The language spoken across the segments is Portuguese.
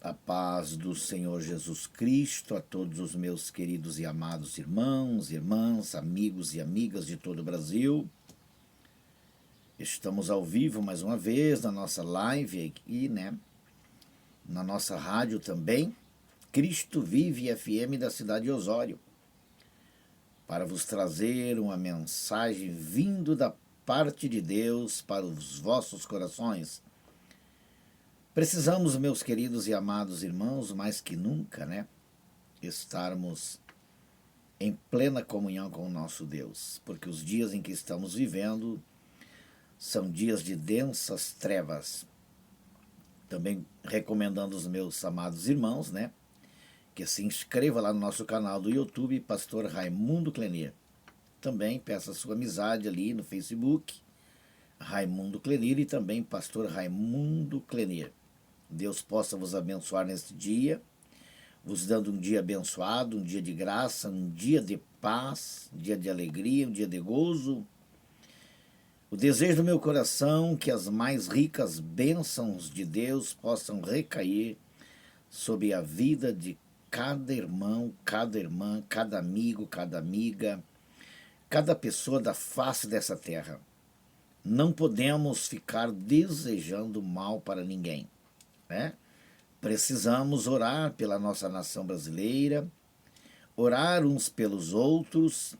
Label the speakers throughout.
Speaker 1: A paz do Senhor Jesus Cristo a todos os meus queridos e amados irmãos, irmãs, amigos e amigas de todo o Brasil. Estamos ao vivo mais uma vez na nossa live aqui, na nossa rádio também, Cristo Vive FM da cidade de Osório, para vos trazer uma mensagem vindo da parte de Deus para os vossos corações. Precisamos, meus queridos e amados irmãos, mais que nunca, estarmos em plena comunhão com o nosso Deus, porque os dias em que estamos vivendo são dias de densas trevas. Também recomendando aos meus amados irmãos, que se inscreva lá no nosso canal do YouTube, Pastor Raimundo Clenier. Também peça sua amizade ali no Facebook, Raimundo Clenier, e também Pastor Raimundo Clenier. Deus possa vos abençoar neste dia, vos dando um dia abençoado, um dia de graça, um dia de paz, um dia de alegria, um dia de gozo. O desejo do meu coração que as mais ricas bênçãos de Deus possam recair sobre a vida de cada irmão, cada irmã, cada amigo, cada amiga, cada pessoa da face dessa terra. Não podemos ficar desejando mal para ninguém. Precisamos orar pela nossa nação brasileira, orar uns pelos outros,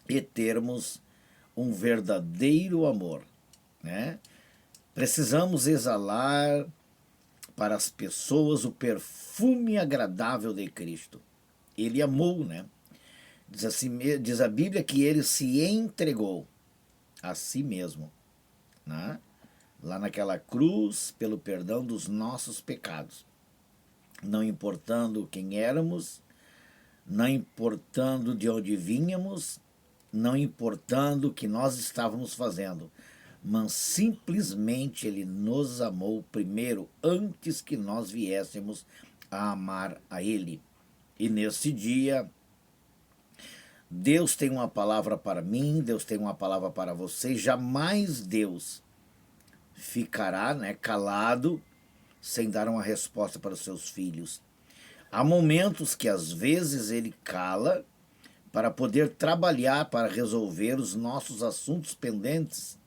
Speaker 1: e termos um verdadeiro amor, Precisamos exalar para as pessoas o perfume agradável de Cristo. Ele amou, diz a Bíblia que ele se entregou a si mesmo, lá naquela cruz, pelo perdão dos nossos pecados, não importando quem éramos, não importando de onde vínhamos, não importando o que nós estávamos fazendo, mas simplesmente ele nos amou primeiro, antes que nós viéssemos a amar a ele. E nesse dia, Deus tem uma palavra para mim, Deus tem uma palavra para você. Jamais Deus ficará calado sem dar uma resposta para os seus filhos. Há momentos que às vezes ele cala para poder trabalhar, para resolver os nossos assuntos pendentes.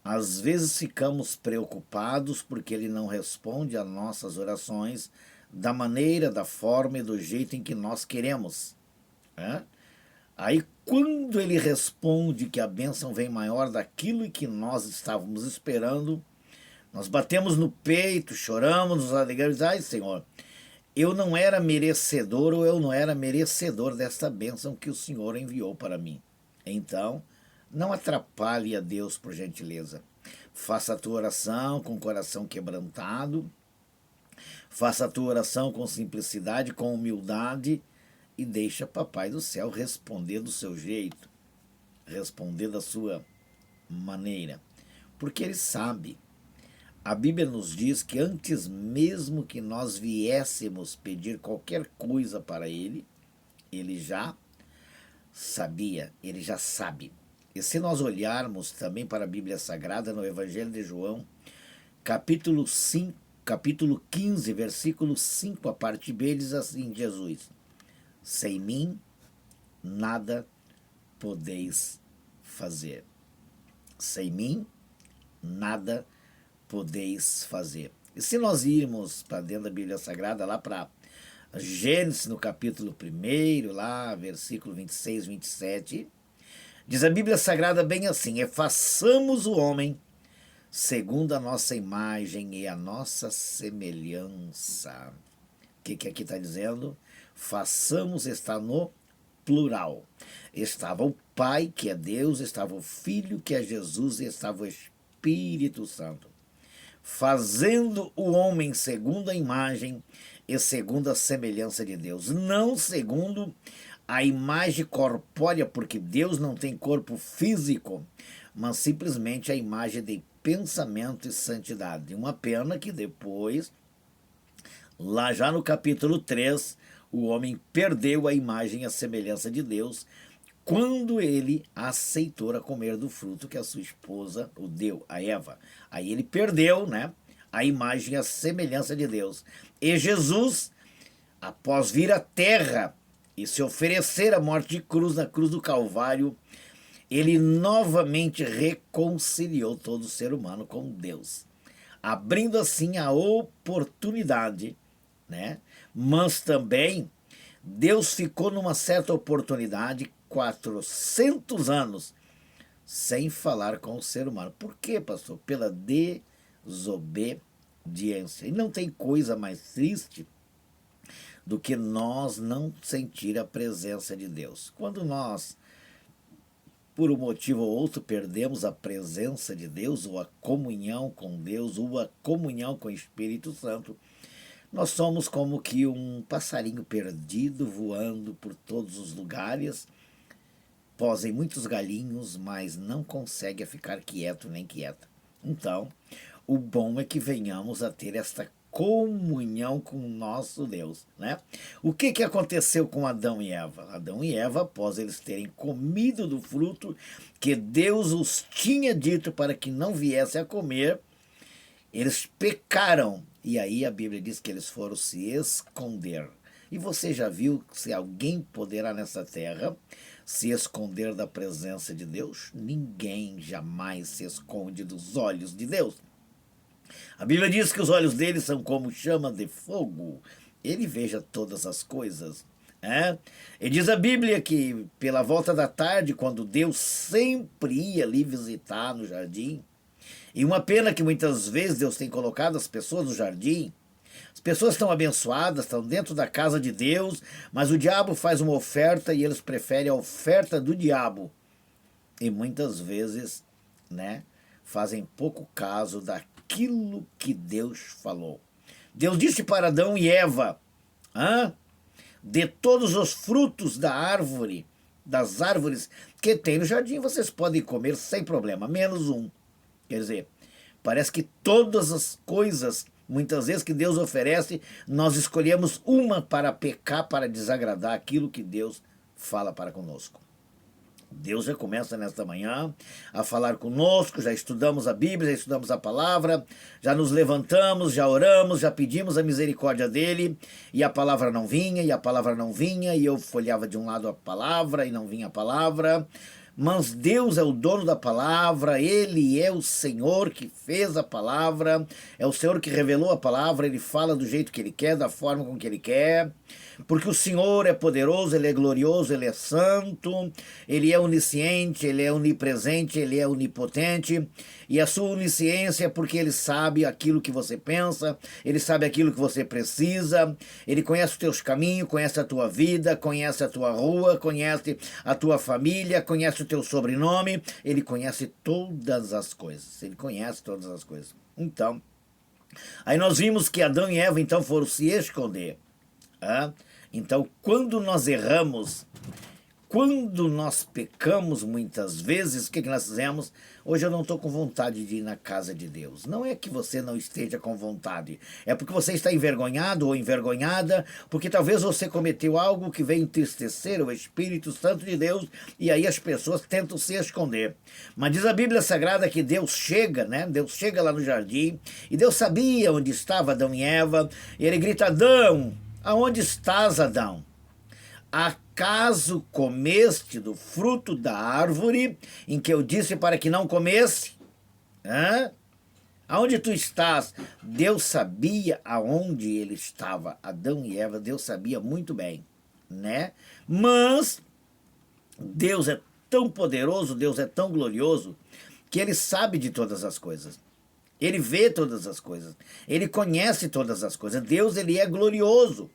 Speaker 1: Às vezes ficamos preocupados porque ele não responde às nossas orações da maneira, da forma e do jeito em que nós queremos. Aí, quando ele responde que a bênção vem maior daquilo que nós estávamos esperando, nós batemos no peito, choramos, nos alegramos. Ai, Senhor, eu não era merecedor ou eu não era merecedor desta bênção que o Senhor enviou para mim. Então, não atrapalhe a Deus, por gentileza. Faça a tua oração com o coração quebrantado, faça a tua oração com simplicidade, com humildade, e deixa Papai do Céu responder do seu jeito, responder da sua maneira, porque Ele sabe. A Bíblia nos diz que antes mesmo que nós viéssemos pedir qualquer coisa para Ele, Ele já sabia, Ele já sabe. E se nós olharmos também para a Bíblia Sagrada, no Evangelho de João, capítulo 15, versículo 5, a parte B, diz assim, Jesus: sem mim, nada podeis fazer. Sem mim, nada podeis fazer. E se nós irmos para dentro da Bíblia Sagrada, lá para Gênesis, no capítulo 1, lá, versículo 26, 27, diz a Bíblia Sagrada bem assim: façamos o homem segundo a nossa imagem e a nossa semelhança. O que aqui está dizendo? Façamos está no plural. Estava o Pai, que é Deus, estava o Filho, que é Jesus, e estava o Espírito Santo. Fazendo o homem segundo a imagem e segundo a semelhança de Deus. Não segundo a imagem corpórea, porque Deus não tem corpo físico, mas simplesmente a imagem de pensamento e santidade. Uma pena que depois, lá já no capítulo 3, o homem perdeu a imagem e a semelhança de Deus quando ele aceitou a comer do fruto que a sua esposa o deu, a Eva. Aí ele perdeu, a imagem e a semelhança de Deus. E Jesus, após vir à terra e se oferecer à morte de cruz na cruz do Calvário, ele novamente reconciliou todo ser humano com Deus, abrindo assim a oportunidade, né? Mas também Deus ficou numa certa oportunidade 400 anos sem falar com o ser humano. Por quê, pastor? Pela desobediência. E não tem coisa mais triste do que nós não sentir a presença de Deus. Quando nós, por um motivo ou outro, perdemos a presença de Deus, ou a comunhão com Deus, ou a comunhão com o Espírito Santo, nós somos como que um passarinho perdido voando por todos os lugares, posa em muitos galinhos, mas não consegue ficar quieto nem quieta. Então, o bom é que venhamos a ter esta comunhão com o nosso Deus, né? O que aconteceu com Adão e Eva? Adão e Eva, após eles terem comido do fruto que Deus os tinha dito para que não viessem a comer, eles pecaram. E aí a Bíblia diz que eles foram se esconder. E você já viu se alguém poderá nessa terra se esconder da presença de Deus? Ninguém jamais se esconde dos olhos de Deus. A Bíblia diz que os olhos dele são como chama de fogo. Ele veja todas as coisas. E diz a Bíblia que pela volta da tarde, quando Deus sempre ia ali visitar no jardim, e uma pena que muitas vezes Deus tem colocado as pessoas no jardim, as pessoas estão abençoadas, estão dentro da casa de Deus, mas o diabo faz uma oferta e eles preferem a oferta do diabo. E muitas vezes, né, fazem pouco caso daquilo que Deus falou. Deus disse para Adão e Eva, de todos os frutos da árvore, das árvores que tem no jardim, vocês podem comer sem problema, menos um. Quer dizer, parece que todas as coisas, muitas vezes, que Deus oferece, nós escolhemos uma para pecar, para desagradar aquilo que Deus fala para conosco. Deus já começa nesta manhã a falar conosco, já estudamos a Bíblia, já estudamos a palavra, já nos levantamos, já oramos, já pedimos a misericórdia dele, e a palavra não vinha, e a palavra não vinha, e eu folheava de um lado a palavra e não vinha a palavra. Mas Deus é o dono da palavra, Ele é o Senhor que fez a palavra, é o Senhor que revelou a palavra, Ele fala do jeito que Ele quer, da forma com que Ele quer, porque o Senhor é poderoso, Ele é glorioso, Ele é santo, Ele é onisciente, Ele é onipresente, Ele é onipotente, e a sua onisciência é porque Ele sabe aquilo que você pensa, Ele sabe aquilo que você precisa, Ele conhece os teus caminhos, conhece a tua vida, conhece a tua rua, conhece a tua família, conhece o teu sobrenome, Ele conhece todas as coisas, Ele conhece todas as coisas. Então, aí nós vimos que Adão e Eva então foram se esconder. Então, quando nós erramos, quando nós pecamos muitas vezes, o que nós fizemos? Hoje eu não estou com vontade de ir na casa de Deus. Não é que você não esteja com vontade. É porque você está envergonhado ou envergonhada, porque talvez você cometeu algo que veio entristecer o Espírito Santo de Deus, e aí as pessoas tentam se esconder. Mas diz a Bíblia Sagrada que Deus chega, né? Deus chega lá no jardim, e Deus sabia onde estava Adão e Eva, e ele grita: Adão, aonde estás, Adão? Acaso comeste do fruto da árvore em que eu disse para que não comesse? Aonde tu estás? Deus sabia aonde ele estava. Adão e Eva, Deus sabia muito bem, né? Mas Deus é tão poderoso, Deus é tão glorioso, que Ele sabe de todas as coisas. Ele vê todas as coisas. Ele conhece todas as coisas. Deus, Ele é glorioso.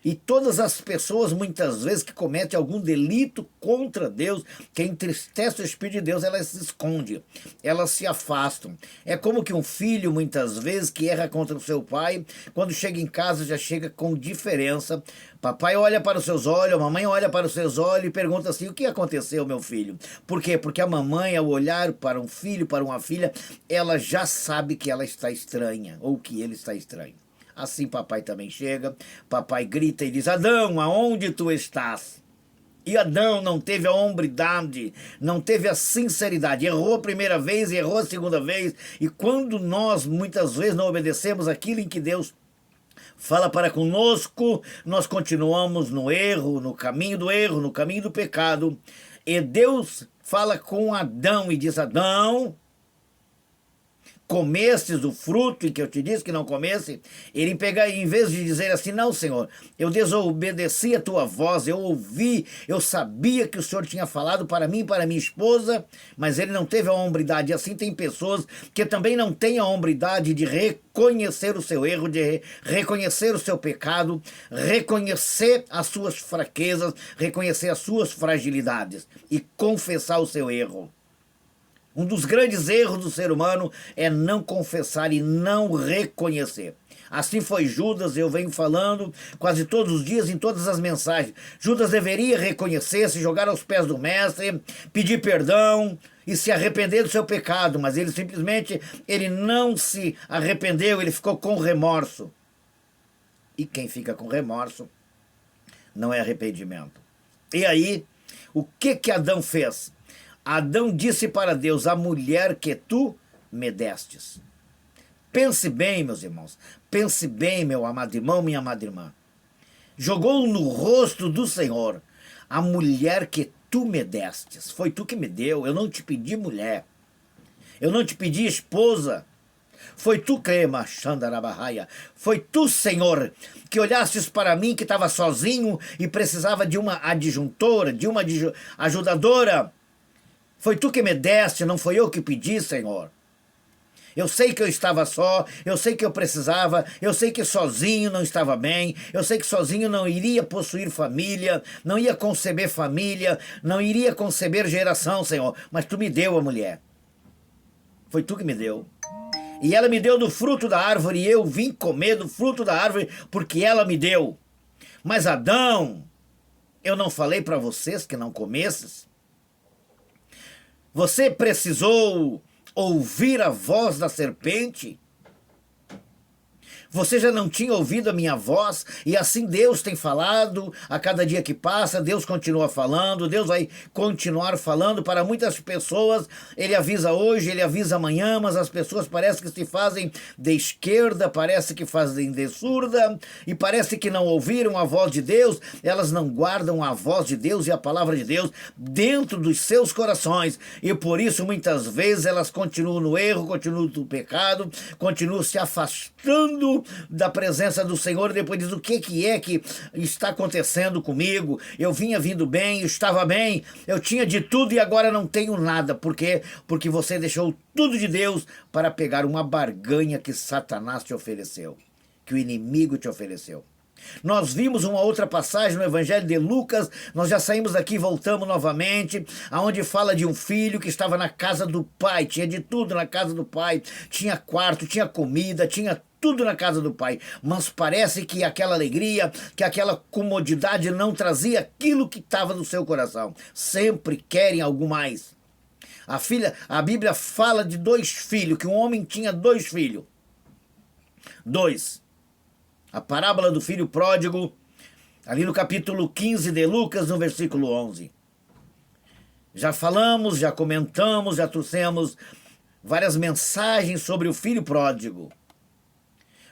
Speaker 1: E todas as pessoas, muitas vezes, que cometem algum delito contra Deus, que entristece o Espírito de Deus, elas se escondem, elas se afastam. É como que um filho, muitas vezes, que erra contra o seu pai, quando chega em casa, já chega com diferença. Papai olha para os seus olhos, a mamãe olha para os seus olhos e pergunta assim: o que aconteceu, meu filho? Por quê? Porque a mamãe, ao olhar para um filho, para uma filha, ela já sabe que ela está estranha, ou que ele está estranho. Assim papai também chega, papai grita e diz: Adão, aonde tu estás? E Adão não teve a hombridade, não teve a sinceridade. Errou a primeira vez, errou a segunda vez. E quando nós, muitas vezes, não obedecemos aquilo em que Deus fala para conosco, nós continuamos no erro, no caminho do erro, no caminho do pecado. E Deus fala com Adão e diz: Adão, comestes do fruto em que eu te disse que não comesse. Ele pega, em vez de dizer assim: não, Senhor, eu desobedeci a tua voz, eu ouvi, eu sabia que o Senhor tinha falado para mim e para minha esposa, mas ele não teve a hombridade. E assim tem pessoas que também não têm a hombridade de reconhecer o seu erro, de reconhecer o seu pecado, reconhecer as suas fraquezas, reconhecer as suas fragilidades e confessar o seu erro. Um dos grandes erros do ser humano é não confessar e não reconhecer. Assim foi Judas, eu venho falando quase todos os dias, em todas as mensagens. Judas deveria reconhecer, se jogar aos pés do mestre, pedir perdão e se arrepender do seu pecado, mas ele simplesmente não se arrependeu, ele ficou com remorso. E quem fica com remorso não é arrependimento. E aí, o que Adão fez? Adão disse para Deus: a mulher que tu me destes. Pense bem, meus irmãos, pense bem, meu amado irmão, minha amada irmã. Jogou no rosto do Senhor: a mulher que tu me destes. Foi tu que me deu, eu não te pedi mulher, eu não te pedi esposa. Foi tu, crema, Xandarabahaya. Foi tu, Senhor, que olhastes para mim, que estava sozinho e precisava de uma adjuntora, de uma ajudadora. Foi tu que me deste, não foi eu que pedi, Senhor. Eu sei que eu estava só, eu sei que eu precisava, eu sei que sozinho não estava bem, eu sei que sozinho não iria possuir família, não ia conceber família, não iria conceber geração, Senhor. Mas tu me deu a mulher. Foi tu que me deu. E ela me deu do fruto da árvore e eu vim comer do fruto da árvore porque ela me deu. Mas Adão, eu não falei para vocês que não comesses? Você precisou ouvir a voz da serpente? Você já não tinha ouvido a minha voz? E assim Deus tem falado a cada dia que passa. Deus continua falando, Deus vai continuar falando para muitas pessoas. Ele avisa hoje, ele avisa amanhã, mas as pessoas parece que se fazem de esquerda, parece que fazem de surda, e parece que não ouviram a voz de Deus. Elas não guardam a voz de Deus e a palavra de Deus dentro dos seus corações, e por isso muitas vezes elas continuam no erro, continuam no pecado, continuam se afastando da presença do Senhor, e depois diz: o que é que está acontecendo comigo? Eu vinha vindo bem, eu estava bem, eu tinha de tudo e agora não tenho nada. Por quê? Porque você deixou tudo de Deus para pegar uma barganha que Satanás te ofereceu, que o inimigo te ofereceu. Nós vimos uma outra passagem no Evangelho de Lucas, nós já saímos daqui e voltamos novamente, aonde fala de um filho que estava na casa do pai, tinha de tudo na casa do pai, tinha quarto, tinha comida, tinha tudo na casa do pai, mas parece que aquela alegria, que aquela comodidade não trazia aquilo que estava no seu coração. Sempre querem algo mais. A Bíblia fala de 2 filhos, que um homem tinha 2 filhos. 2. A parábola do filho pródigo, ali no capítulo 15 de Lucas, no versículo 11. Já falamos, já comentamos, já trouxemos várias mensagens sobre o filho pródigo.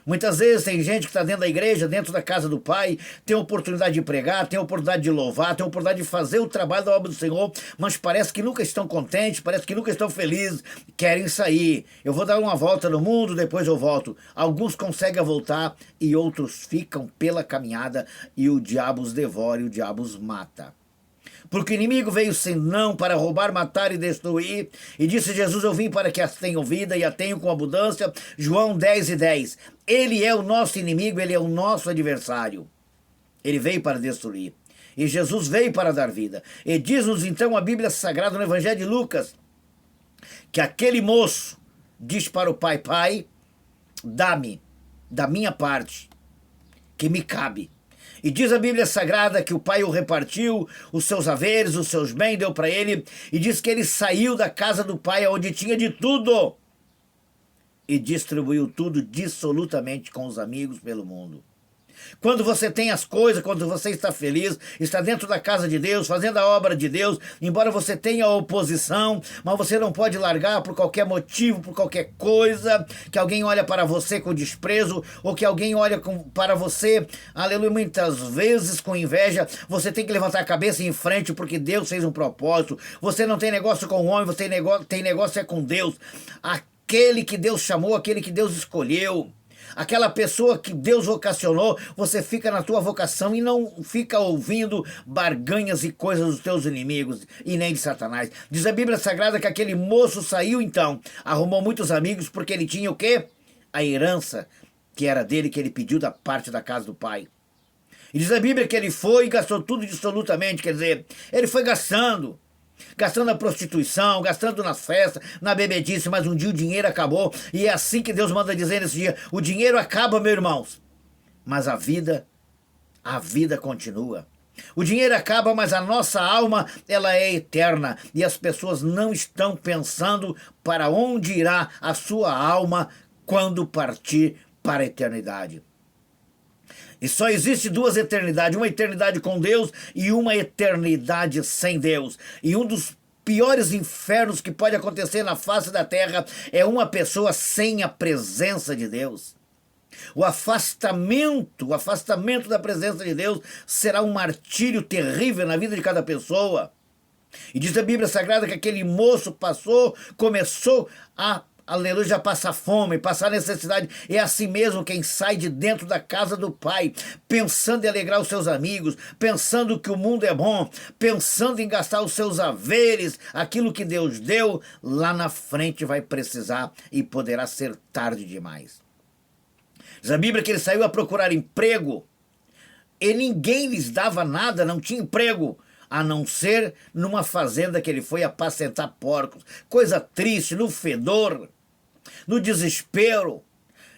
Speaker 1: Muitas vezes tem gente que está dentro da igreja, dentro da casa do Pai, tem a oportunidade de pregar, tem a oportunidade de louvar, tem a oportunidade de fazer o trabalho da obra do Senhor, mas parece que nunca estão contentes, parece que nunca estão felizes, querem sair. Eu vou dar uma volta no mundo, depois eu volto. Alguns conseguem voltar e outros ficam pela caminhada e o diabo os devora e o diabo os mata. Porque o inimigo veio senão para roubar, matar e destruir. E disse Jesus: eu vim para que as tenham vida e a tenham com abundância. João 10:10. Ele é o nosso inimigo, ele é o nosso adversário. Ele veio para destruir. E Jesus veio para dar vida. E diz-nos então a Bíblia Sagrada no Evangelho de Lucas, que aquele moço diz para o pai: pai, dá-me da minha parte, que me cabe. E diz a Bíblia Sagrada que o pai o repartiu, os seus haveres, os seus bens, deu para ele, e diz que ele saiu da casa do pai, onde tinha de tudo, e distribuiu tudo dissolutamente com os amigos pelo mundo. Quando você tem as coisas, quando você está feliz, está dentro da casa de Deus, fazendo a obra de Deus, embora você tenha oposição, mas você não pode largar por qualquer motivo, por qualquer coisa, que alguém olha para você com desprezo, ou que alguém olha para você, aleluia, muitas vezes com inveja. Você tem que levantar a cabeça e ir em frente, porque Deus fez um propósito. Você não tem negócio com o homem, você tem negócio é com Deus. Aquele que Deus chamou, aquele que Deus escolheu. Aquela pessoa que Deus vocacionou, você fica na tua vocação e não fica ouvindo barganhas e coisas dos teus inimigos e nem de Satanás. Diz a Bíblia Sagrada que aquele moço saiu então, arrumou muitos amigos porque ele tinha o quê? A herança que era dele, que ele pediu da parte da casa do pai. E diz a Bíblia que ele foi e gastou tudo absolutamente, quer dizer, ele foi gastando na prostituição, gastando nas festas, na bebedice, mas um dia o dinheiro acabou, e é assim que Deus manda dizer nesse dia: o dinheiro acaba, meus irmãos, mas a vida continua. O dinheiro acaba, mas a nossa alma, ela é eterna, e as pessoas não estão pensando para onde irá a sua alma quando partir para a eternidade. E só existe duas eternidades, uma eternidade com Deus e uma eternidade sem Deus. E um dos piores infernos que pode acontecer na face da terra é uma pessoa sem a presença de Deus. O afastamento da presença de Deus será um martírio terrível na vida de cada pessoa. E diz a Bíblia Sagrada que aquele moço começou a, aleluia, já passar fome, passar necessidade. É assim mesmo quem sai de dentro da casa do Pai, pensando em alegrar os seus amigos, pensando que o mundo é bom, pensando em gastar os seus haveres, aquilo que Deus deu, lá na frente vai precisar e poderá ser tarde demais. Diz a Bíblia que ele saiu a procurar emprego e ninguém lhes dava nada, não tinha emprego, a não ser numa fazenda que ele foi apacentar porcos. Coisa triste, no fedor, no desespero.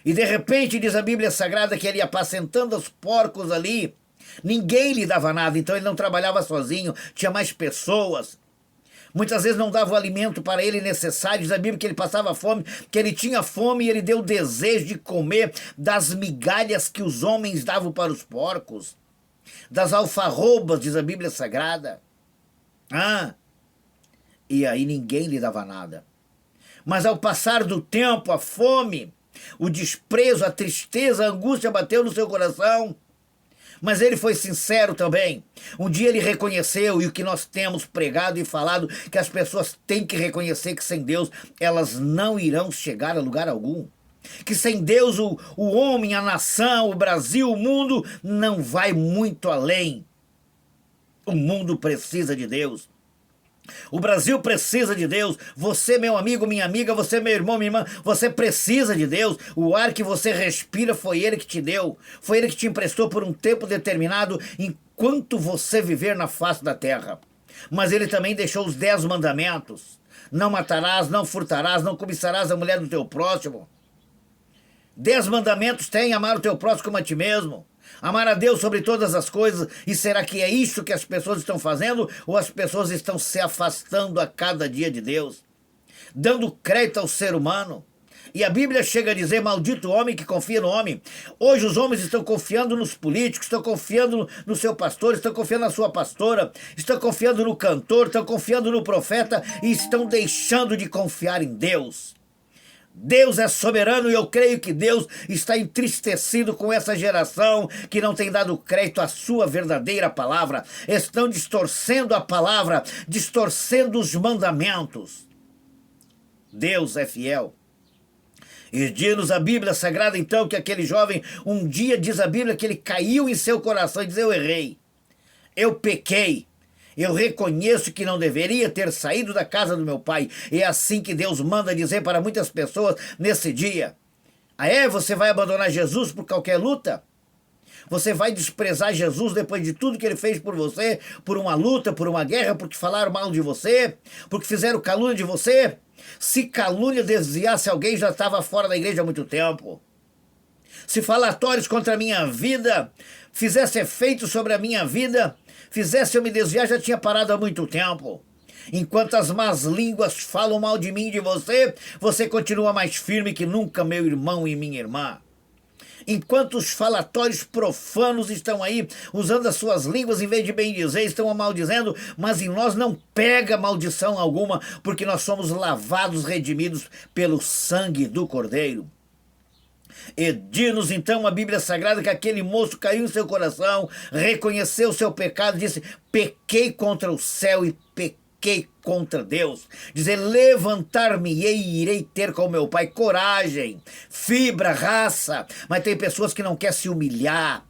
Speaker 1: E de repente diz a Bíblia Sagrada que ele ia apacentando os porcos ali. Ninguém lhe dava nada, então ele não trabalhava sozinho, tinha mais pessoas. Muitas vezes não dava o alimento para ele necessário. Diz a Bíblia que ele passava fome, que ele tinha fome e ele deu o desejo de comer das migalhas que os homens davam para os porcos. Das alfarrobas, diz a Bíblia Sagrada. E aí ninguém lhe dava nada. Mas ao passar do tempo, a fome, o desprezo, a tristeza, a angústia bateu no seu coração. Mas ele foi sincero também. Um dia ele reconheceu, e o que nós temos pregado e falado, que as pessoas têm que reconhecer que sem Deus elas não irão chegar a lugar algum. Que sem Deus o homem, a nação, o Brasil, o mundo não vai muito além. O mundo precisa de Deus. O Brasil precisa de Deus. Você, meu amigo, minha amiga, você, meu irmão, minha irmã, você precisa de Deus. O ar que você respira foi Ele que te deu. Foi Ele que te emprestou por um tempo determinado enquanto você viver na face da terra. Mas Ele também deixou os 10 mandamentos. Não matarás, não furtarás, não cobiçarás a mulher do teu próximo. 10 mandamentos tem: amar o teu próximo como a ti mesmo. Amar a Deus sobre todas as coisas. E será que é isso que as pessoas estão fazendo? Ou as pessoas estão se afastando a cada dia de Deus? Dando crédito ao ser humano? E a Bíblia chega a dizer: maldito o homem que confia no homem. Hoje os homens estão confiando nos políticos, estão confiando no seu pastor, estão confiando na sua pastora, estão confiando no cantor, estão confiando no profeta e estão deixando de confiar em Deus. Deus é soberano e eu creio que Deus está entristecido com essa geração que não tem dado crédito à sua verdadeira palavra. Estão distorcendo a palavra, distorcendo os mandamentos. Deus é fiel. E diz-nos a Bíblia Sagrada então que aquele jovem, um dia diz a Bíblia que ele caiu em seu coração e diz: eu errei, eu pequei. Eu reconheço que não deveria ter saído da casa do meu pai. É assim que Deus manda dizer para muitas pessoas nesse dia. Você vai abandonar Jesus por qualquer luta? Você vai desprezar Jesus depois de tudo que Ele fez por você? Por uma luta, por uma guerra, porque falaram mal de você? Porque fizeram calúnia de você? Se calúnia desviasse alguém, já estava fora da igreja há muito tempo. Se falatórios contra a minha vida fizesse efeito sobre a minha vida, fizesse eu me desviar, já tinha parado há muito tempo. Enquanto as más línguas falam mal de mim e de você, você continua mais firme que nunca, meu irmão e minha irmã. Enquanto os falatórios profanos estão aí, usando as suas línguas em vez de bendizer, estão maldizendo, mas em nós não pega maldição alguma, porque nós somos lavados, redimidos pelo sangue do Cordeiro. E diz-nos então a Bíblia Sagrada que aquele moço caiu em seu coração, reconheceu o seu pecado, disse: pequei contra o céu e pequei contra Deus. Dizer: levantar-me-ei e irei ter com meu pai. Coragem, fibra, raça. Mas tem pessoas que não querem se humilhar,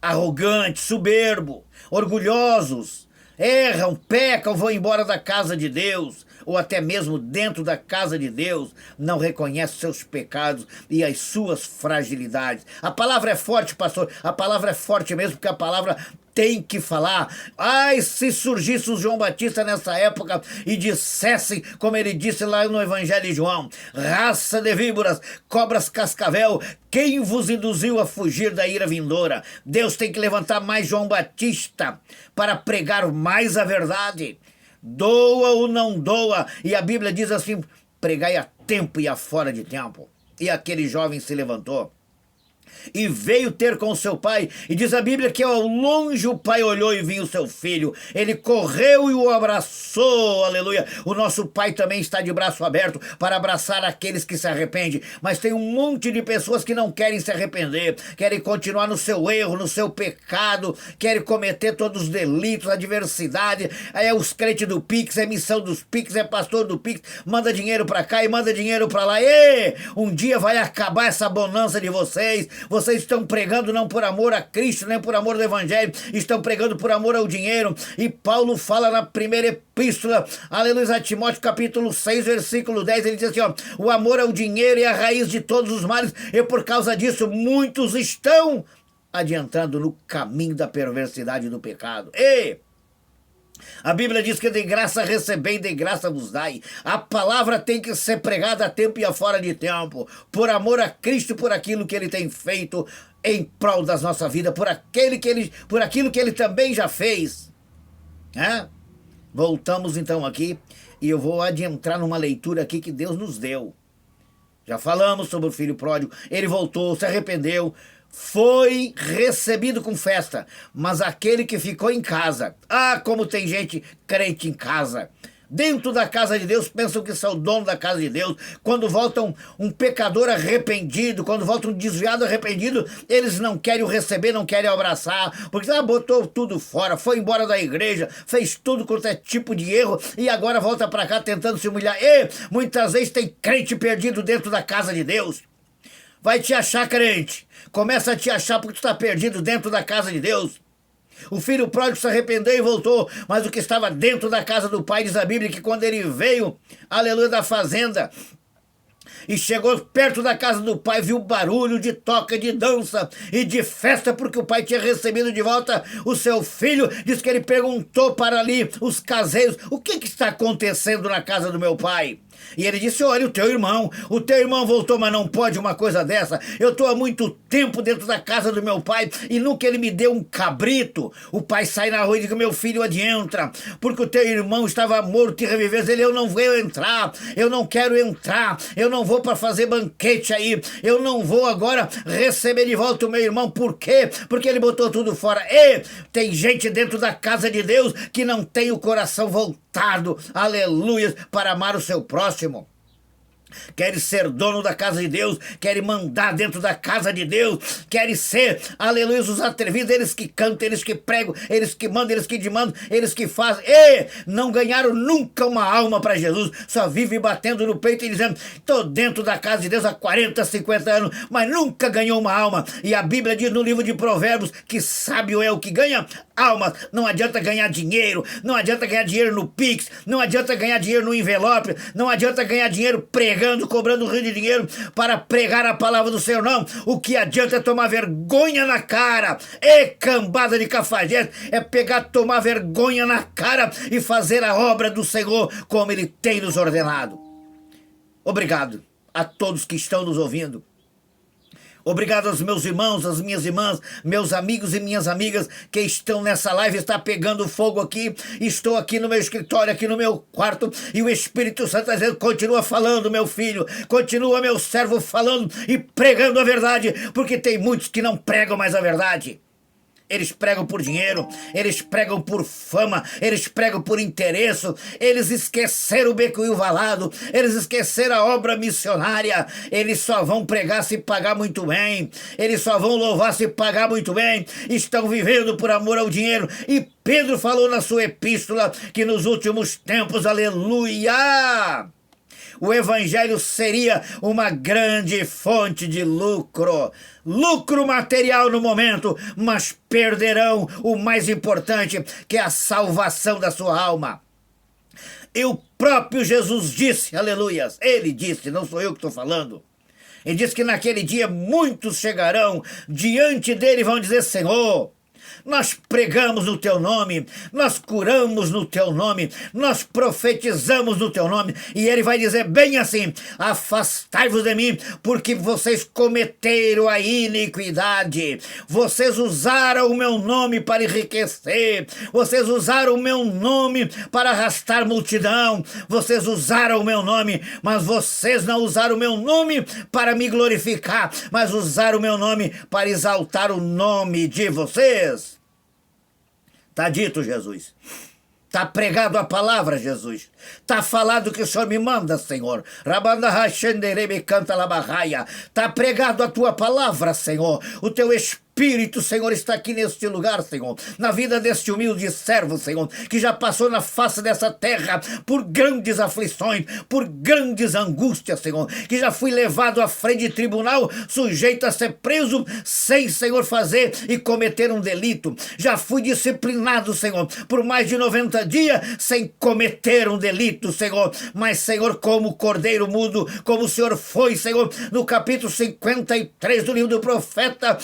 Speaker 1: arrogantes, soberbo, orgulhosos, erram, pecam, vão embora da casa de Deus, ou até mesmo dentro da casa de Deus, não reconhece seus pecados e as suas fragilidades. A palavra é forte, pastor, a palavra é forte mesmo, porque a palavra tem que falar. Ai, se surgisse o João Batista nessa época e dissesse, como ele disse lá no Evangelho de João: raça de víboras, cobras cascavel, quem vos induziu a fugir da ira vindoura? Deus tem que levantar mais João Batista para pregar mais a verdade. Doa ou não doa, e a Bíblia diz assim: pregai a tempo e a fora de tempo. E aquele jovem se levantou e veio ter com seu pai, e diz a Bíblia que ao longe o pai olhou e viu seu filho, ele correu e o abraçou, aleluia. O nosso pai também está de braço aberto para abraçar aqueles que se arrependem, mas tem um monte de pessoas que não querem se arrepender, querem continuar no seu erro, no seu pecado, querem cometer todos os delitos, adversidade. Aí é os crentes do Pix, é missão dos Pix, é pastor do Pix, manda dinheiro para cá e manda dinheiro para lá. E um dia vai acabar essa bonança de vocês. Vocês estão pregando não por amor a Cristo, nem por amor do Evangelho, estão pregando por amor ao dinheiro. E Paulo fala na primeira epístola, aleluia, a Timóteo, capítulo 6, versículo 10, ele diz assim, ó: o amor ao dinheiro é a raiz de todos os males, e por causa disso muitos estão adiantando no caminho da perversidade do pecado. E a Bíblia diz que de graça recebei, de graça vos dai. A palavra tem que ser pregada a tempo e a fora de tempo, por amor a Cristo, por aquilo que Ele tem feito em prol da nossa vida, por aquilo que Ele também já fez. Voltamos então aqui, e eu vou adentrar numa leitura aqui que Deus nos deu. Já falamos sobre o filho pródigo, ele voltou, se arrependeu, foi recebido com festa, mas aquele que ficou em casa, como tem gente crente em casa, dentro da casa de Deus, pensam que são o dono da casa de Deus. Quando volta um pecador arrependido, quando volta um desviado arrependido, eles não querem o receber, não querem abraçar, porque botou tudo fora, foi embora da igreja, fez tudo quanto é tipo de erro, e agora volta para cá tentando se humilhar. E muitas vezes tem crente perdido dentro da casa de Deus. Vai te achar crente, começa a te achar porque tu está perdido dentro da casa de Deus. O filho pródigo se arrependeu e voltou, mas o que estava dentro da casa do pai, diz a Bíblia, que quando ele veio, aleluia, da fazenda, e chegou perto da casa do pai, viu barulho de toca, de dança e de festa, porque o pai tinha recebido de volta o seu filho. Diz que ele perguntou para ali os caseiros: o que está acontecendo na casa do meu pai? E ele disse: olha, o teu irmão voltou, mas não pode uma coisa dessa. Eu estou há muito tempo dentro da casa do meu pai e nunca ele me deu um cabrito. O pai sai na rua e diz: meu filho, adentra, porque o teu irmão estava morto e reviveu. Ele: eu não vou entrar, eu não quero entrar, eu não vou para fazer banquete aí, eu não vou agora receber de volta o meu irmão. Por quê? Porque ele botou tudo fora. E tem gente dentro da casa de Deus que não tem o coração voltado, aleluia, para amar o seu próximo. Querem ser dono da casa de Deus, querem mandar dentro da casa de Deus, querem ser, aleluia, os atrevidos, eles que cantam, eles que pregam, eles que mandam, eles que demandam, eles que fazem, e não ganharam nunca uma alma para Jesus, só vivem batendo no peito e dizendo: estou dentro da casa de Deus há 40, 50 anos, mas nunca ganhou uma alma. E a Bíblia diz no livro de Provérbios que sábio é o que ganha almas. Não adianta ganhar dinheiro, não adianta ganhar dinheiro no Pix, não adianta ganhar dinheiro no envelope, não adianta ganhar dinheiro pregando, cobrando rio de dinheiro para pregar a palavra do Senhor, não. O que adianta é tomar vergonha na cara. E cambada de cafajeste, é pegar, tomar vergonha na cara e fazer a obra do Senhor como Ele tem nos ordenado. Obrigado a todos que estão nos ouvindo. Obrigado aos meus irmãos, às minhas irmãs, meus amigos e minhas amigas que estão nessa live. Está pegando fogo aqui. Estou aqui no meu escritório, aqui no meu quarto, e o Espírito Santo está dizendo: continua falando, meu filho, continua, meu servo, falando e pregando a verdade, porque tem muitos que não pregam mais a verdade. Eles pregam por dinheiro, eles pregam por fama, eles pregam por interesse, eles esqueceram o beco e o valado, eles esqueceram a obra missionária. Eles só vão pregar se pagar muito bem, eles só vão louvar se pagar muito bem, estão vivendo por amor ao dinheiro. E Pedro falou na sua epístola que nos últimos tempos, aleluia, o evangelho seria uma grande fonte de lucro material no momento, mas perderão o mais importante, que é a salvação da sua alma. E o próprio Jesus disse, aleluia, ele disse, não sou eu que estou falando. Ele disse que naquele dia muitos chegarão diante dele e vão dizer: Senhor, nós pregamos no teu nome, nós curamos no teu nome, nós profetizamos no teu nome. E ele vai dizer bem assim: afastai-vos de mim, porque vocês cometeram a iniquidade, vocês usaram o meu nome para enriquecer, vocês usaram o meu nome para arrastar multidão, vocês usaram o meu nome, mas vocês não usaram o meu nome para me glorificar, mas usaram o meu nome para exaltar o nome de vocês. Está dito, Jesus. Está pregado a palavra, Jesus. Está falado que o Senhor me manda, Senhor. Está pregado a tua palavra, Senhor. O teu Espírito, Senhor, está aqui neste lugar, Senhor, na vida deste humilde servo, Senhor, que já passou na face dessa terra por grandes aflições, por grandes angústias, Senhor, que já fui levado à frente de tribunal, sujeito a ser preso, sem, Senhor, fazer e cometer um delito. Já fui disciplinado, Senhor, por mais de 90 dias, sem cometer um delito, Senhor, mas, Senhor, como cordeiro mudo, como o Senhor foi, Senhor, no capítulo 53 do livro do profeta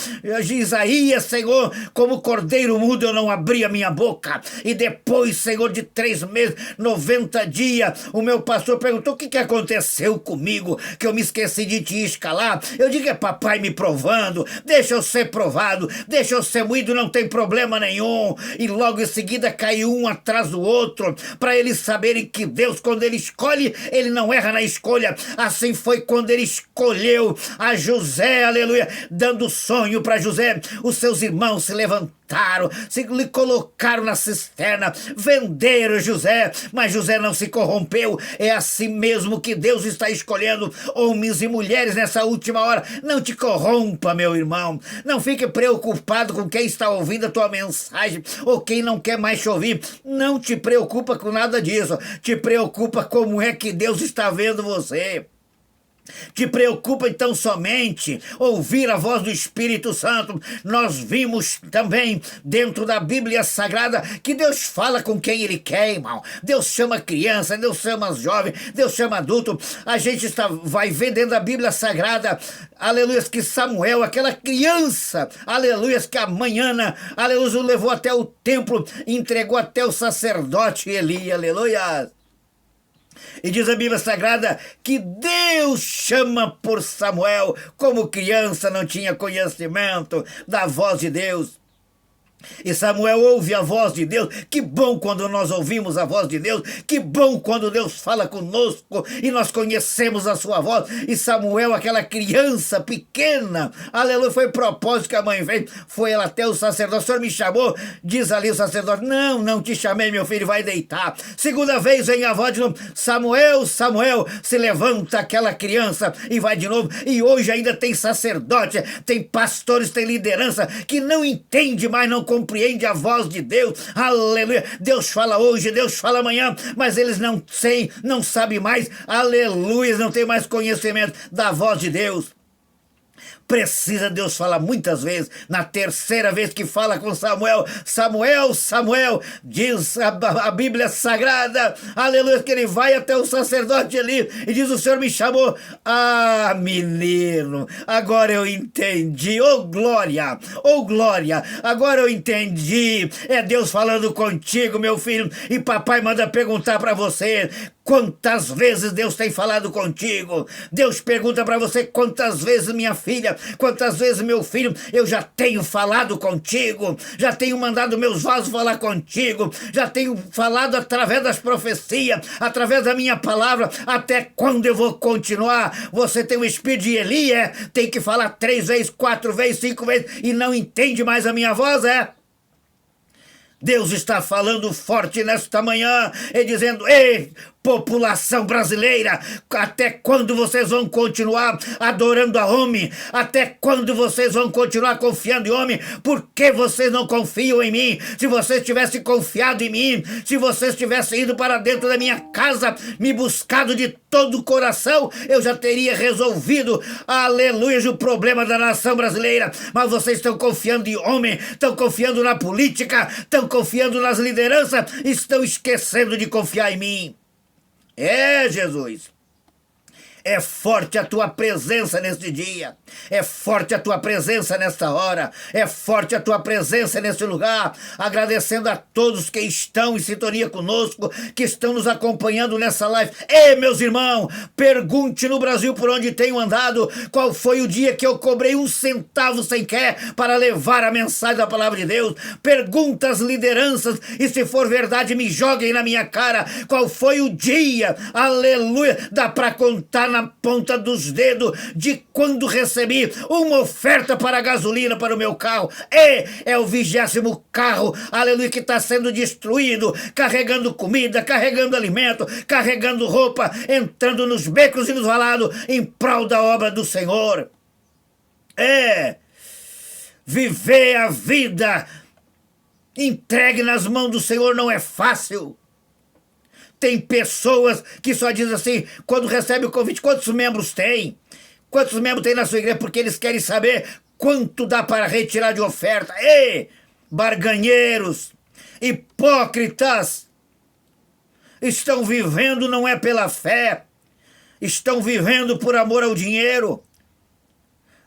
Speaker 1: Isaías, Senhor, como cordeiro mudo eu não abri a minha boca. E depois, Senhor, de 3 meses, 90 dias, o meu pastor perguntou: o que aconteceu comigo, que eu me esqueci de te escalar? Eu digo: é papai me provando, deixa eu ser provado, deixa eu ser moído, não tem problema nenhum. E logo em seguida caiu um atrás do outro, para eles saberem que Deus, quando ele escolhe, ele não erra na escolha. Assim foi quando ele escolheu a José, aleluia, dando sonho para José. Os seus irmãos se levantaram, se lhe colocaram na cisterna, venderam José, mas José não se corrompeu. É assim mesmo que Deus está escolhendo homens e mulheres nessa última hora. Não te corrompa, meu irmão, não fique preocupado com quem está ouvindo a tua mensagem ou quem não quer mais te ouvir. Não te preocupa com nada disso, te preocupa como é que Deus está vendo você. Te preocupa então somente ouvir a voz do Espírito Santo. Nós vimos também dentro da Bíblia Sagrada que Deus fala com quem Ele quer, irmão. Deus chama criança, Deus chama jovem, Deus chama adulto. A gente vai ver dentro da Bíblia Sagrada, aleluia, que Samuel, aquela criança, aleluia, que amanhã, aleluia, o levou até o templo, entregou até o sacerdote Eli, aleluia. E diz a Bíblia Sagrada que Deus chama por Samuel, como criança não tinha conhecimento da voz de Deus. E Samuel ouve a voz de Deus. Que bom quando nós ouvimos a voz de Deus, que bom quando Deus fala conosco e nós conhecemos a sua voz. E Samuel, aquela criança pequena, aleluia, foi propósito que a mãe fez, foi ela até o sacerdote: o senhor me chamou? Diz ali o sacerdote: não te chamei, meu filho, vai deitar. Segunda vez vem a voz de novo: Samuel, Samuel. Se levanta aquela criança e vai de novo. E hoje ainda tem sacerdote, tem pastores, tem liderança que não entende mais, não compreende a voz de Deus, aleluia. Deus fala hoje, Deus fala amanhã, mas eles não sabem mais, aleluia, não tem mais conhecimento da voz de Deus. Precisa Deus falar muitas vezes. Na terceira vez que fala com Samuel: Samuel, Samuel, diz a Bíblia Sagrada, aleluia, que ele vai até o sacerdote ali e diz: o Senhor me chamou. Ah, menino, agora eu entendi. Oh glória, agora eu entendi. É Deus falando contigo, meu filho. E papai manda perguntar para você: quantas vezes Deus tem falado contigo? Deus pergunta para você: quantas vezes, minha filha, quantas vezes, meu filho, eu já tenho falado contigo, já tenho mandado meus vasos falar contigo, já tenho falado através das profecias, através da minha palavra. Até quando eu vou continuar? Você tem o espírito de Elias, tem que falar 3 vezes, 4 vezes, 5 vezes e não entende mais a minha voz, Deus está falando forte nesta manhã e dizendo: ei, população brasileira, até quando vocês vão continuar adorando a homem? Até quando vocês vão continuar confiando em homem? Por que vocês não confiam em mim? Se vocês tivessem confiado em mim, se vocês tivessem ido para dentro da minha casa, me buscado de todo o coração, eu já teria resolvido, aleluia, o problema da nação brasileira. Mas vocês estão confiando em homem, estão confiando na política, estão confiando nas lideranças, estão esquecendo de confiar em mim. Jesus, é forte a tua presença neste dia, é forte a tua presença nesta hora, é forte a tua presença neste lugar, agradecendo a todos que estão em sintonia conosco, que estão nos acompanhando nessa live. Ei, meus irmãos, pergunte no Brasil por onde tenho andado, qual foi o dia que eu cobrei 1 centavo sequer para levar a mensagem da palavra de Deus. Pergunta às lideranças e, se for verdade, me joguem na minha cara, qual foi o dia, aleluia, dá para contar na ponta dos dedos de quando recebi uma oferta para gasolina para o meu carro. É o 20º carro, aleluia, que está sendo destruído, carregando comida, carregando alimento, carregando roupa, entrando nos becos e nos valados em prol da obra do Senhor. Viver a vida entregue nas mãos do Senhor não é fácil. Tem pessoas que só dizem assim, quando recebe o convite: quantos membros tem? Quantos membros tem na sua igreja? Porque eles querem saber quanto dá para retirar de oferta. Barganheiros, hipócritas, estão vivendo não é pela fé, estão vivendo por amor ao dinheiro.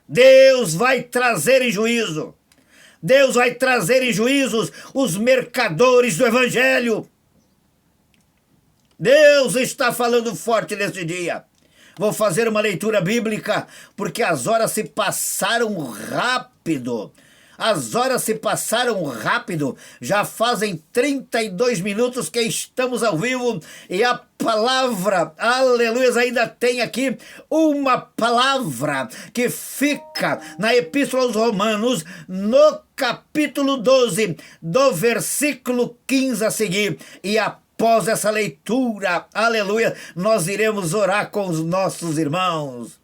Speaker 1: Deus vai trazer em juízo. Deus vai trazer em juízos os mercadores do evangelho. Deus está falando forte nesse dia. Vou fazer uma leitura bíblica, porque as horas se passaram rápido. As horas se passaram rápido. Já fazem 32 minutos que estamos ao vivo e a palavra, aleluia, ainda tem aqui uma palavra que fica na Epístola aos Romanos, no capítulo 12, do versículo 15 a seguir. E após essa leitura, aleluia, nós iremos orar com os nossos irmãos.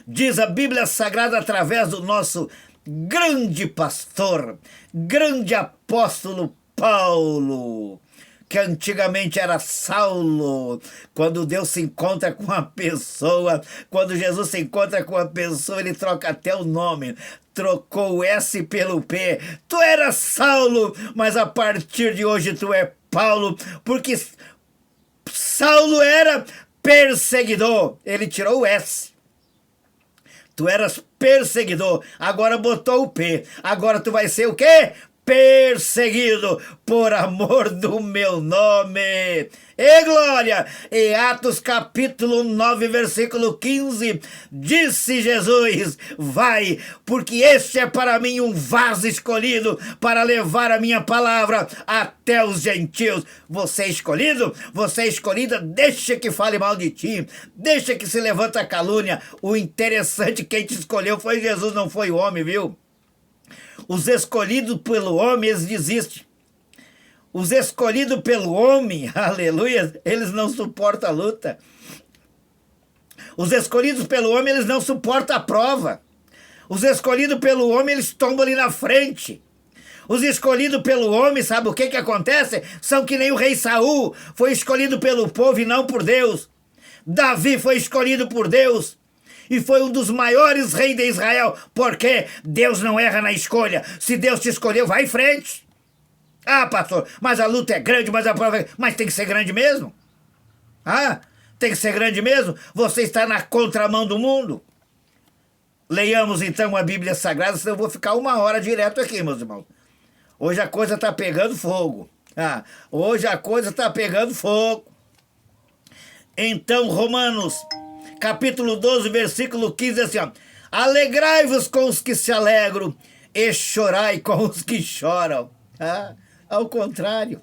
Speaker 1: Diz a Bíblia Sagrada através do nosso grande pastor, grande apóstolo Paulo, que antigamente era Saulo. Quando Deus se encontra com uma pessoa, quando Jesus se encontra com uma pessoa, ele troca até o nome. Trocou o S pelo P. Tu eras Saulo, mas a partir de hoje tu é Paulo, porque Saulo era perseguidor. Ele tirou o S. Tu eras perseguidor, agora botou o P. Agora tu vai ser o quê? Perseguido por amor do meu nome. E glória! Em Atos capítulo 9, versículo 15, disse Jesus: vai, porque este é para mim um vaso escolhido para levar a minha palavra até os gentios. Você é escolhido? Você é escolhida? Deixa que fale mal de ti, deixa que se levanta a calúnia. O interessante, quem te escolheu foi Jesus, não foi o homem, viu? Os escolhidos pelo homem, eles desistem. Os escolhidos pelo homem, aleluia, eles não suportam a luta. Os escolhidos pelo homem, eles não suportam a prova. Os escolhidos pelo homem, eles tombam ali na frente. Os escolhidos pelo homem, sabe o que acontece? São que nem o rei Saul, foi escolhido pelo povo e não por Deus. Davi foi escolhido por Deus e foi um dos maiores reis de Israel, porque Deus não erra na escolha. Se Deus te escolheu, vai em frente. Ah, pastor, mas a luta é grande, mas a prova é... Mas tem que ser grande mesmo? Tem que ser grande mesmo? Você está na contramão do mundo. Leiamos então a Bíblia Sagrada, senão eu vou ficar 1 hora direto aqui, meus irmãos. Hoje a coisa está pegando fogo. Hoje a coisa está pegando fogo. Então, Romanos capítulo 12, versículo 15, assim, ó: Alegrai-vos com os que se alegram e chorai com os que choram. Ao contrário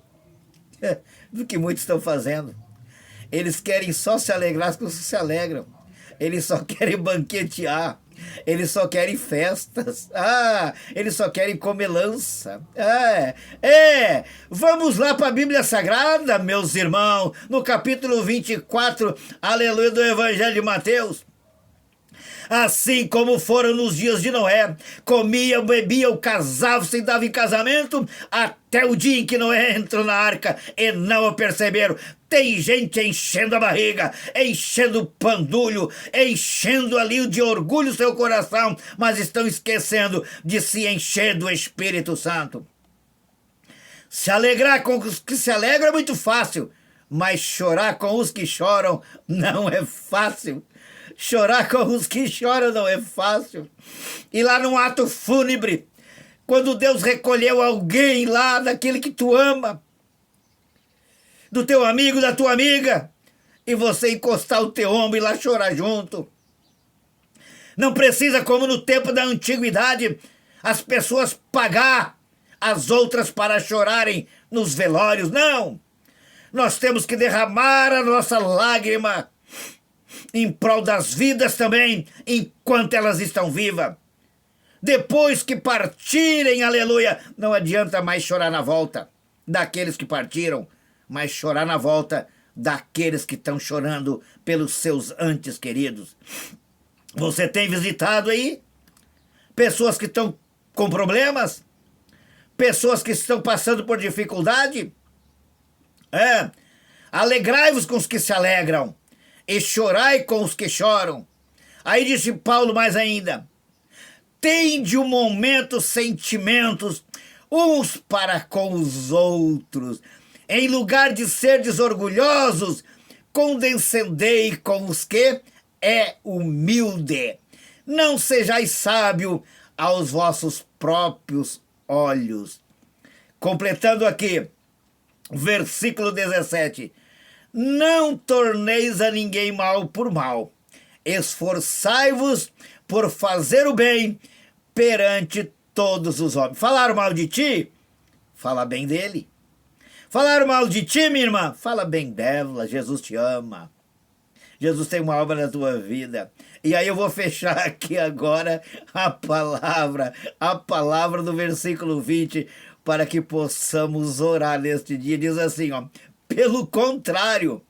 Speaker 1: do que muitos estão fazendo. Eles querem só se alegrar com os que se alegram. Eles só querem banquetear. Eles só querem festas. Eles só querem comelança. Vamos lá para a Bíblia Sagrada, meus irmãos, no capítulo 24, aleluia, do Evangelho de Mateus. Assim como foram nos dias de Noé, comiam, bebiam, casavam-se e davam em casamento, até o dia em que Noé entrou na arca e não o perceberam. Tem gente enchendo a barriga, enchendo o pandulho, enchendo ali de orgulho o seu coração, mas estão esquecendo de se encher do Espírito Santo. Se alegrar com os que se alegram é muito fácil, mas chorar com os que choram não é fácil. Chorar com os que choram não é fácil. E lá no ato fúnebre, quando Deus recolheu alguém lá daquele que tu ama, do teu amigo, da tua amiga, e você encostar o teu ombro e lá chorar junto. Não precisa, como no tempo da antiguidade, as pessoas pagar as outras para chorarem nos velórios. Não! Nós temos que derramar a nossa lágrima em prol das vidas também, enquanto elas estão vivas. Depois que partirem, aleluia, não adianta mais chorar na volta daqueles que partiram, mas chorar na volta daqueles que estão chorando pelos seus antes queridos. Você tem visitado aí pessoas que estão com problemas? Pessoas que estão passando por dificuldade? Alegrai-vos com os que se alegram e chorai com os que choram. Aí disse Paulo mais ainda: tende um momento sentimentos uns para com os outros. Em lugar de serdes orgulhosos, condescendei com os que é humilde. Não sejais sábio aos vossos próprios olhos. Completando aqui, versículo 17. Não torneis a ninguém mal por mal. Esforçai-vos por fazer o bem perante todos os homens. Falaram mal de ti? Fala bem dele. Falaram mal de ti, minha irmã? Fala bem dela. Jesus te ama. Jesus tem uma obra na tua vida. E aí eu vou fechar aqui agora a palavra do versículo 20, para que possamos orar neste dia. Diz assim, pelo contrário,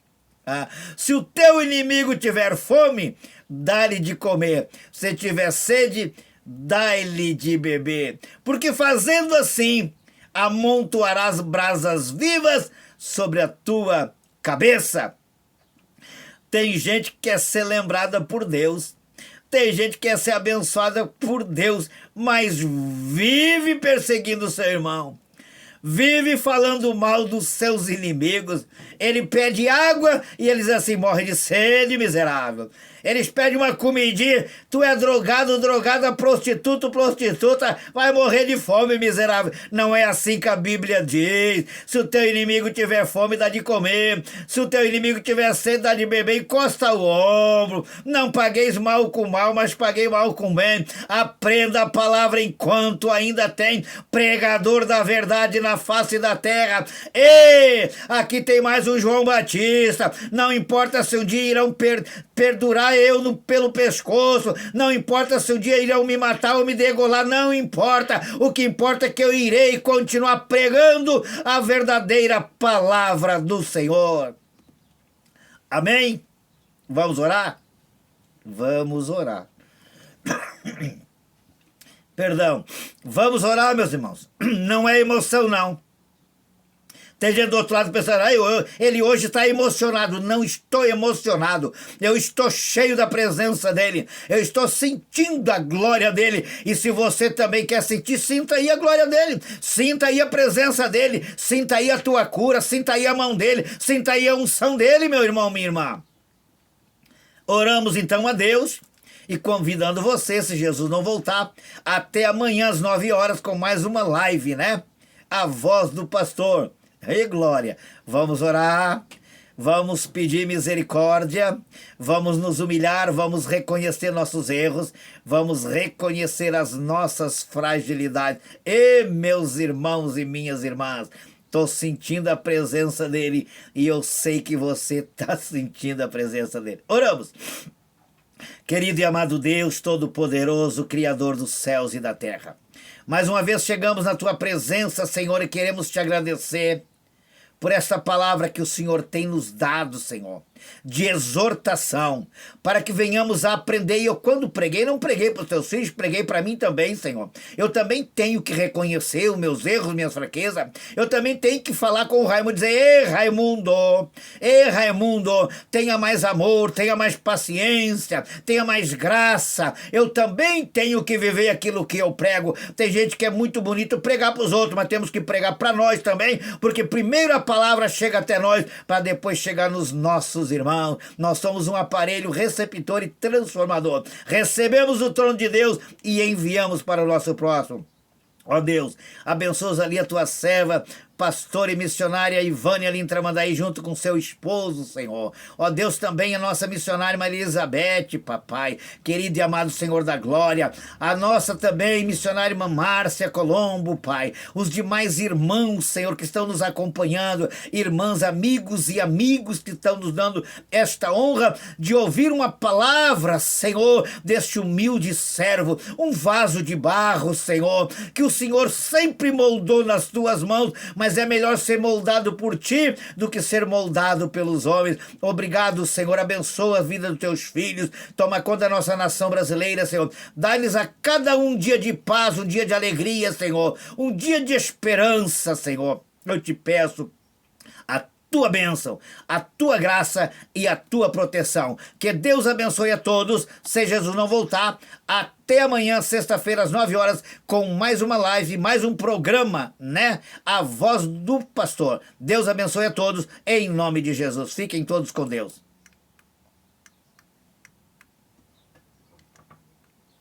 Speaker 1: se o teu inimigo tiver fome, dá-lhe de comer. Se tiver sede, dá-lhe de beber. Porque fazendo assim, amontoarás brasas vivas sobre a tua cabeça. Tem gente que quer ser lembrada por Deus. Tem gente que quer ser abençoada por Deus, mas vive perseguindo o seu irmão. Vive falando mal dos seus inimigos. Ele pede água e eles assim, morre de sede, miserável. Eles pedem uma comidinha, tu é drogado, drogada, prostituto, prostituta, vai morrer de fome, miserável. Não é assim que a Bíblia diz. Se o teu inimigo tiver fome, dá de comer. Se o teu inimigo tiver sede, dá de beber, encosta o ombro. Não pagueis mal com mal, mas paguei mal com bem. Aprenda a palavra enquanto ainda tem pregador da verdade na face da terra. E aqui tem mais um João Batista. Não importa se um dia irão perdurar pelo pescoço, não importa se um dia irão me matar ou me degolar, não importa. O que importa é que eu irei continuar pregando a verdadeira palavra do Senhor. Amém? Vamos orar? Vamos orar. Perdão. Vamos orar, meus irmãos. Não é emoção, não. Tem gente do outro lado pensando, ele hoje está emocionado. Não estou emocionado. Eu estou cheio da presença dele. Eu estou sentindo a glória dele. E se você também quer sentir, sinta aí a glória dele. Sinta aí a presença dele. Sinta aí a tua cura. Sinta aí a mão dele. Sinta aí a unção dele, meu irmão, minha irmã. Oramos então a Deus e convidando você, se Jesus não voltar, até amanhã às 9 horas com mais uma live, né? A Voz do Pastor. Ei, glória! Vamos orar. vamos pedir misericórdia, vamos nos humilhar, vamos reconhecer nossos erros, vamos reconhecer as nossas fragilidades. E meus irmãos e minhas irmãs, estou sentindo a presença dele e eu sei que você está sentindo a presença dele. Oramos. Querido e amado Deus Todo-Poderoso, Criador dos céus e da terra, mais uma vez chegamos na tua presença, Senhor, e queremos te agradecer por esta palavra que o Senhor tem nos dado, Senhor, de exortação, para que venhamos a aprender. E eu, quando preguei, não preguei para os teus filhos, preguei para mim também, Senhor. Eu também tenho que reconhecer os meus erros, minhas fraquezas. Eu também tenho que falar com o Raimundo e dizer: ei, Raimundo, tenha mais amor, tenha mais paciência, tenha mais graça. Eu também tenho que viver aquilo que eu prego. Tem gente que é muito bonito pregar para os outros, mas temos que pregar para nós também, porque primeiro a palavra chega até nós, para depois chegar nos nossos irmãos. Nós somos um aparelho receptor e transformador. Recebemos o trono de Deus e enviamos para o nosso próximo. Ó Deus, abençoa ali a tua serva, pastora e missionária Ivânia ali em Tramandaí, junto com seu esposo, Senhor. Ó Deus, também a nossa missionária Maria Elizabeth, papai, querido e amado Senhor da glória. A nossa também missionária irmã Márcia Colombo, pai. Os demais irmãos, Senhor, que estão nos acompanhando, irmãs, amigos e amigos que estão nos dando esta honra de ouvir uma palavra, Senhor, deste humilde servo, um vaso de barro, Senhor, que o Senhor sempre moldou nas tuas mãos, mas é melhor ser moldado por ti do que ser moldado pelos homens. Obrigado, Senhor, abençoa a vida dos teus filhos, toma conta da nossa nação brasileira, Senhor, dá-lhes a cada um dia de paz, um dia de alegria, Senhor, um dia de esperança, Senhor. Eu te peço a tua bênção, a tua graça e a tua proteção. Que Deus abençoe a todos. Se Jesus não voltar, até amanhã, sexta-feira, às 9 horas, com mais uma live, mais um programa, né? A Voz do Pastor. Deus abençoe a todos, em nome de Jesus. Fiquem todos com Deus.